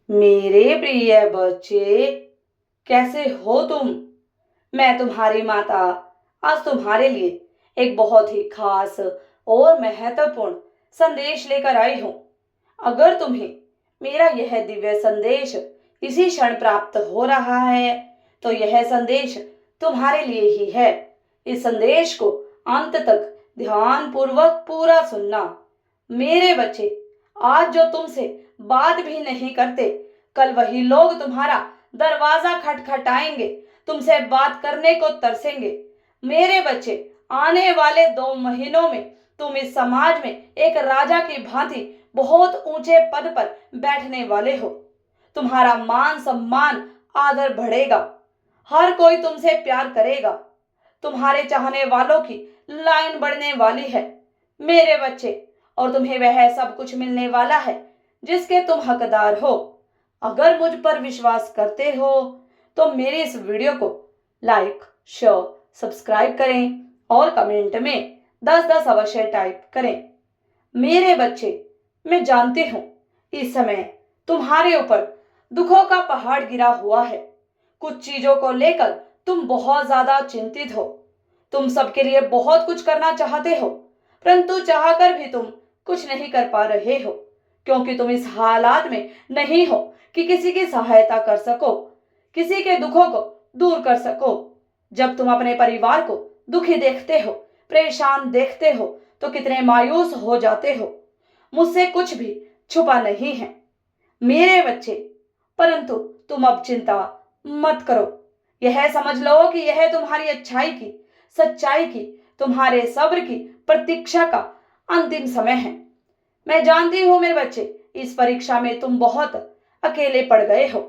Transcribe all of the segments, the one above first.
मेरे प्रिय बच्चे, कैसे हो तुम? मैं तुम्हारी माता आज तुम्हारे लिए एक बहुत ही खास और महत्वपूर्ण संदेश लेकर आई हूँ। अगर तुम्हें मेरा यह दिव्य संदेश इसी क्षण प्राप्त हो रहा है, तो यह संदेश तुम्हारे लिए ही है। इस संदेश को अंत तक ध्यान पूर्वक पूरा सुनना। मेरे बच्चे, आज जो तुमसे बात भी नहीं करते, कल वही लोग तुम्हारा दरवाजा खटखटाएंगे, तुमसे बात करने को तरसेंगे। मेरे बच्चे, आने वाले 2 महीनों में तुम इस समाज में एक राजा की भांति बहुत ऊंचे पद पर बैठने वाले हो। तुम्हारा मान सम्मान आदर बढ़ेगा। हर कोई तुमसे प्यार करेगा। तुम्हारे चाहने वालों की लाइन बढ़ने वाली है मेरे बच्चे, और तुम्हें वह सब कुछ मिलने वाला है जिसके तुम हकदार हो। अगर मुझ पर विश्वास करते हो तो मेरी इस वीडियो को लाइक, शेयर, सब्सक्राइब करें और कमेंट में 10-10 अवश्य टाइप करें। मेरे बच्चे, मैं जानती हूँ इस समय तुम्हारे ऊपर दुखों का पहाड़ गिरा हुआ है। कुछ चीजों को लेकर तुम बहुत ज्यादा चिंतित हो। तुम सबके लिए बहुत कुछ करना चाहते हो, परंतु चाहकर भी तुम कुछ नहीं कर पा रहे हो, क्योंकि तुम इस हालात में नहीं हो कि किसी की सहायता कर सको, किसी के दुखों को दूर कर सको। जब तुम अपने परिवार को दुखी देखते हो, परेशान देखते हो, तो कितने मायूस हो जाते हो। मुझसे कुछ भी छुपा नहीं है मेरे बच्चे, परंतु तुम अब चिंता मत करो। यह समझ लो कि यह तुम्हारी अच्छाई की, सच्चाई की, तुम्हारे सब्र की प्रतीक्षा का अंतिम समय है। मैं जानती हूं मेरे बच्चे, इस परीक्षा में तुम बहुत अकेले पड़ गए हो।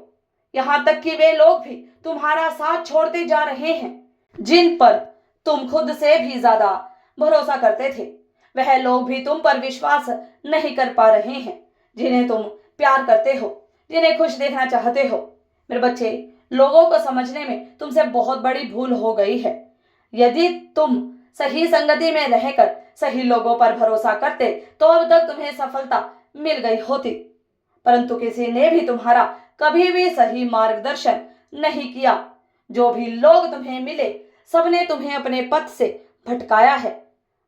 यहां तक कि वे लोग भी तुम्हारा साथ छोड़ते जा रहे हैं जिन पर तुम खुद से भी ज्यादा भरोसा करते थे। वह लोग भी तुम पर विश्वास नहीं कर पा रहे हैं जिन्हें तुम प्यार करते हो, जिन्हें खुश देखना चाहते हो। मेरे बच्चे, लोगों को समझने में तुमसे बहुत बड़ी भूल हो गई है। यदि तुम सही संगति में रहकर सही लोगों पर भरोसा करते तो अब तक तुम्हें सफलता मिल गई होती, परंतु किसी ने भी तुम्हारा कभी भी सही मार्गदर्शन नहीं किया। जो भी लोग तुम्हें मिले, सबने तुम्हें अपने पथ से भटकाया है।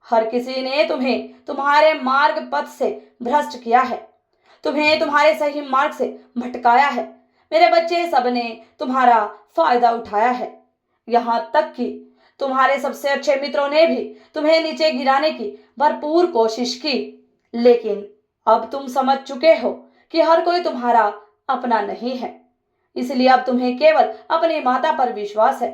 हर किसी ने तुम्हें तुम्हारे मार्ग पथ से भ्रष्ट किया है, तुम्हें तुम्हारे सही मार्ग से भटकाया है। मेरे बच्चे, सबने तुम्हारा फायदा उठाया है। यहां तक कि तुम्हारे सबसे अच्छे मित्रों ने भी तुम्हें नीचे गिराने की भरपूर कोशिश की, लेकिन अब तुम समझ चुके हो कि हर कोई तुम्हारा अपना नहीं है। इसलिए अब तुम्हें केवल अपनी माता पर विश्वास है।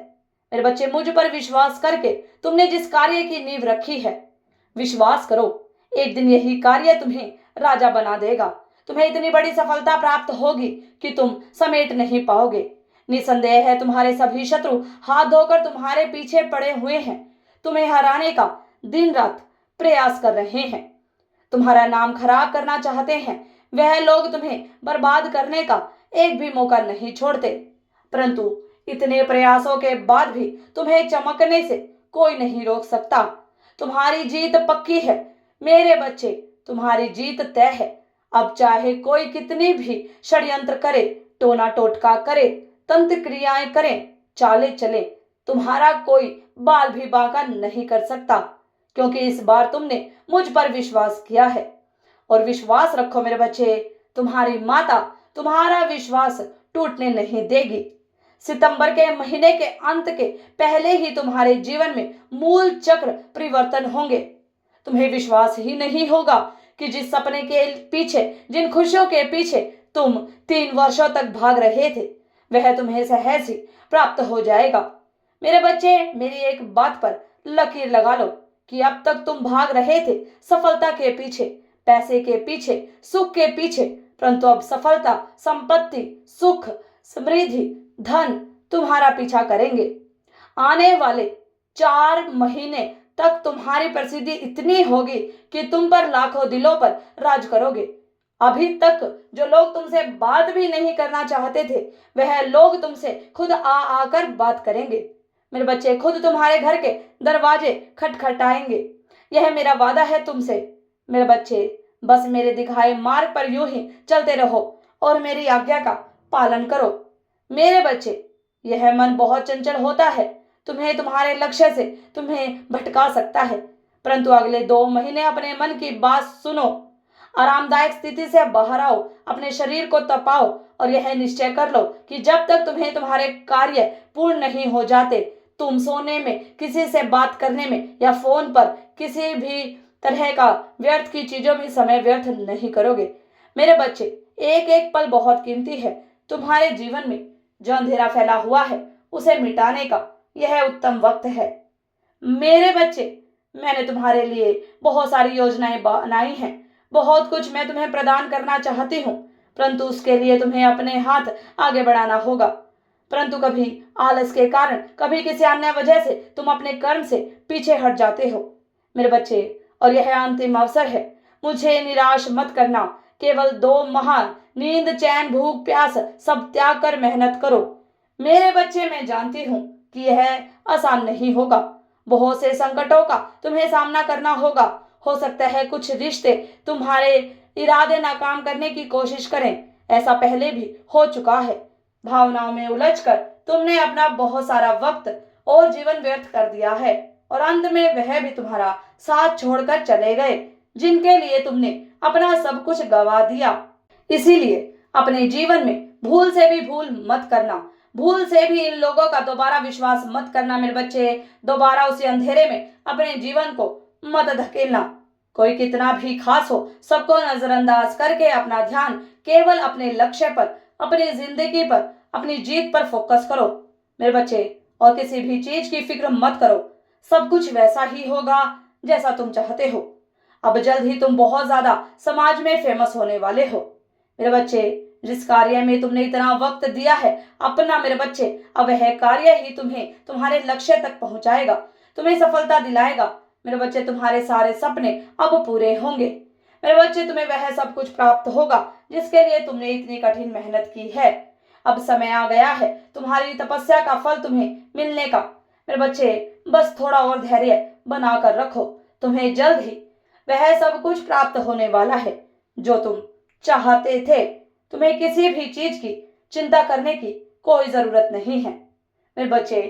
मेरे बच्चे, मुझ पर विश्वास करके तुमने जिस कार्य की नींव रखी है, विश्वास करो, एक दिन यही कार्य तुम्हें राजा बना देगा। तुम्हें इतनी बड़ी सफलता प्राप्त होगी कि तुम समेट नहीं पाओगे। निसंदेह है तुम्हारे सभी शत्रु हाथ धोकर तुम्हारे पीछे पड़े हुए हैं, तुम्हें हराने का दिन रात प्रयास कर रहे हैं, तुम्हारा नाम खराब करना चाहते हैं। वह लोग तुम्हें बर्बाद करने का एक भी मौका नहीं छोड़ते, परंतु इतने प्रयासों के बाद भी तुम्हें चमकने से कोई नहीं रोक सकता। तुम्हारी जीत पक्की है मेरे बच्चे, तुम्हारी जीत तय है। अब चाहे कोई कितनी भी षड्यंत्र करे, टोना टोटका करे, तंत्र क्रियाएं करें, चाले चले, तुम्हारा कोई बाल भी बांका नहीं कर सकता, क्योंकि इस बार तुमने मुझ पर विश्वास किया है। और विश्वास रखो मेरे बच्चे, तुम्हारी माता तुम्हारा विश्वास टूटने नहीं देगी। सितंबर के महीने के अंत के पहले ही तुम्हारे जीवन में मूल चक्र परिवर्तन होंगे। तुम्हें विश्वास ही नहीं होगा कि जिस सपने के पीछे, जिन खुशियों के पीछे तुम 3 वर्षों तक भाग रहे थे, वह तुम्हें सहज ही प्राप्त हो जाएगा। मेरे बच्चे, मेरी एक बात पर लकीर लगा लो कि अब तक तुम भाग रहे थे सफलता के पीछे, पैसे के पीछे, सुख के पीछे, परंतु अब सफलता, संपत्ति, सुख, समृद्धि, धन तुम्हारा पीछा करेंगे। आने वाले 4 महीने तक तुम्हारी प्रसिद्धि इतनी होगी कि तुम पर लाखों दिलों पर राज करोगे। अभी तक जो लोग तुमसे बात भी नहीं करना चाहते थे, वह लोग तुमसे खुद आ आकर बात करेंगे। मेरे बच्चे, खुद तुम्हारे घर के दरवाजे खटखटाएंगे। यह मेरा वादा है तुमसे। मेरे बच्चे, बस मेरे दिखाए मार्ग पर यूं ही चलते रहो और मेरी आज्ञा का पालन करो। मेरे बच्चे, यह मन बहुत चंचल होता है, तुम्हें तुम्हारे लक्ष्य से तुम्हें भटका सकता है, परंतु अगले 2 महीने अपने मन की बात सुनो। आरामदायक स्थिति से बाहर आओ, अपने शरीर को तपाओ और यह निश्चय कर लो कि जब तक तुम्हें तुम्हारे कार्य पूर्ण नहीं हो जाते, तुम सोने में, किसी से बात करने में या फोन पर किसी भी तरह का व्यर्थ की चीजों में समय व्यर्थ नहीं करोगे। मेरे बच्चे, एक एक पल बहुत कीमती है। तुम्हारे जीवन में जो अंधेरा फैला हुआ है उसे मिटाने का यह उत्तम वक्त है। मेरे बच्चे, मैंने तुम्हारे लिए बहुत सारी योजनाएं बनाई हैं। बहुत कुछ मैं तुम्हें प्रदान करना चाहती हूँ, परंतु उसके लिए तुम्हें अपने हाथ आगे बढ़ाना होगा। परंतु कभी आलस के कारण, कभी किसी अन्य वजह से तुम अपने कर्म से पीछे हट जाते हो। मेरे बच्चे, और यह अंतिम अवसर है, मुझे निराश मत करना। केवल 2 माह नींद, चैन, भूख, प्यास सब त्याग कर मेहनत करो। मेरे बच्चे, मैं जानती हूँ कि यह आसान नहीं होगा। बहुत से संकटों का तुम्हें सामना करना होगा। हो सकता है कुछ रिश्ते तुम्हारे इरादे नाकाम करने की कोशिश करें। ऐसा पहले भी हो चुका है। भावनाओं में उलझकर तुमने अपना बहुत सारा वक्त और जीवन व्यर्थ कर दिया है, और अंत में वह भी तुम्हारा साथ छोड़कर चले गए जिनके लिए तुमने अपना सब कुछ गंवा दिया। इसीलिए अपने जीवन में भूल से भी भूल मत करना। भूल से भी इन लोगों का दोबारा विश्वास मत करना। मेरे बच्चे, दोबारा उसी अंधेरे में अपने जीवन को मत धकेलना। कोई कितना भी खास हो, सबको नजरअंदाज करके अपना ध्यान केवल अपने लक्ष्य पर, अपनी जिंदगी पर, अपनी जीत पर फोकस करो। मेरे बच्चे, और किसी भी चीज की फिक्र मत करो। सब कुछ वैसा ही होगा जैसा तुम चाहते हो। अब जल्द ही तुम बहुत ज्यादा समाज में फेमस होने वाले हो। मेरे बच्चे, जिस कार्य में तुमने इतना वक्त दिया है अपना, मेरे बच्चे, अब वह कार्य ही तुम्हें तुम्हारे लक्ष्य तक पहुंचाएगा, तुम्हें सफलता दिलाएगा। मेरे बच्चे, तुम्हारे सारे सपने अब पूरे होंगे। मेरे बच्चे, तुम्हें वह सब कुछ प्राप्त होगा जिसके लिए तुमने इतनी कठिन मेहनत की है। अब समय आ गया है तुम्हारी तपस्या का फल तुम्हें मिलने का। मेरे बच्चे, बस थोड़ा और धैर्य बनाकर रखो। तुम्हें जल्द ही वह सब कुछ प्राप्त होने वाला है जो तुम चाहते थे। तुम्हें किसी भी चीज की चिंता करने की कोई जरूरत नहीं है। मेरे बच्चे,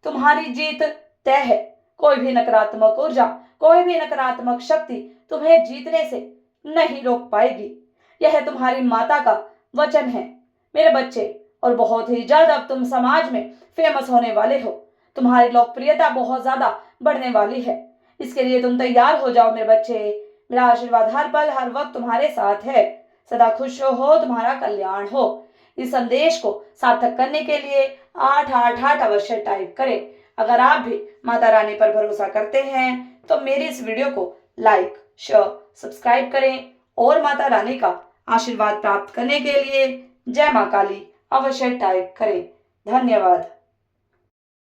तुम्हारी जीत तय है। कोई भी नकारात्मक ऊर्जा, कोई भी नकारात्मक शक्ति तुम्हें जीतने से नहीं रोक पाएगी। यह तुम्हारी माता का वचन है मेरे बच्चे। और बहुत ही जल्द अब तुम समाज में फेमस होने वाले हो। तुम्हारी लोकप्रियता बहुत ज्यादा बढ़ने वाली है। इसके लिए तुम तैयार हो जाओ मेरे बच्चे। मेरा आशीर्वाद हर पल हर वक्त तुम्हारे साथ है। सदा खुश हो, तुम्हारा कल्याण हो। इस संदेश को सार्थक करने के लिए 888 अवश्य टाइप करें। अगर आप भी माता रानी पर भरोसा करते हैं तो मेरी इस वीडियो को लाइक, शेयर, सब्सक्राइब करें और माता रानी का आशीर्वाद प्राप्त करने के लिए जय मां काली अवश्य टाइप करें। धन्यवाद।